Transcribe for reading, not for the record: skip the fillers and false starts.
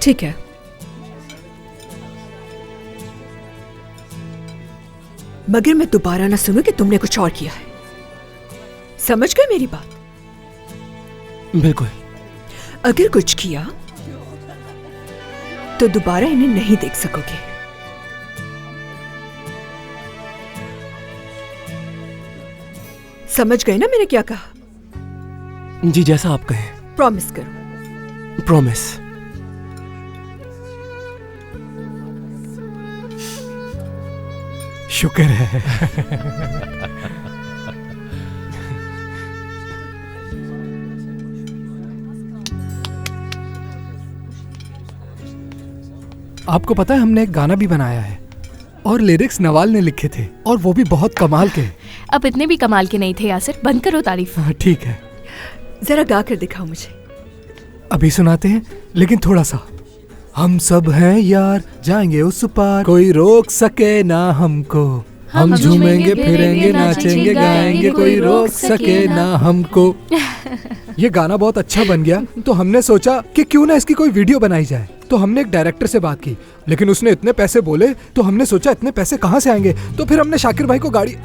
ठीक है, मगर मैं दोबारा ना सुनूं कि तुमने कुछ और किया है। समझ गए मेरी बात? बिल्कुल। अगर कुछ किया तो दोबारा इन्हें नहीं देख सकोगे। समझ गए ना मैंने क्या कहा? जी, जैसा आप कहें। प्रॉमिस करो। प्रॉमिस। शुक्र है। आपको पता है हमने एक गाना भी बनाया है और लिरिक्स नवाल ने लिखे थे और वो भी बहुत कमाल के। अब इतने भी कमाल के नहीं थे यासिर, बंद करो तारीफ। ठीक है, जरा गा कर दिखाओ मुझे। अभी सुनाते हैं, लेकिन थोड़ा सा। हम सब हैं यार, जाएंगे उस पार, कोई रोक सके ना हमको। हम झूमेंगे फिरेंगे नाचेंगे गाएंगे, कोई रोक सके ना हमको। ये गाना बहुत अच्छा बन गया, तो हमने सोचा कि क्यों ना इसकी कोई वीडियो बनाई जाए। तो हमने एक डायरेक्टर से बात की, लेकिन उसने इतने पैसे बोले, तो हमने सोचा इतने पैसे कहाँ से आएंगे। तो फिर हमने शाकिर भाई को गाड़ी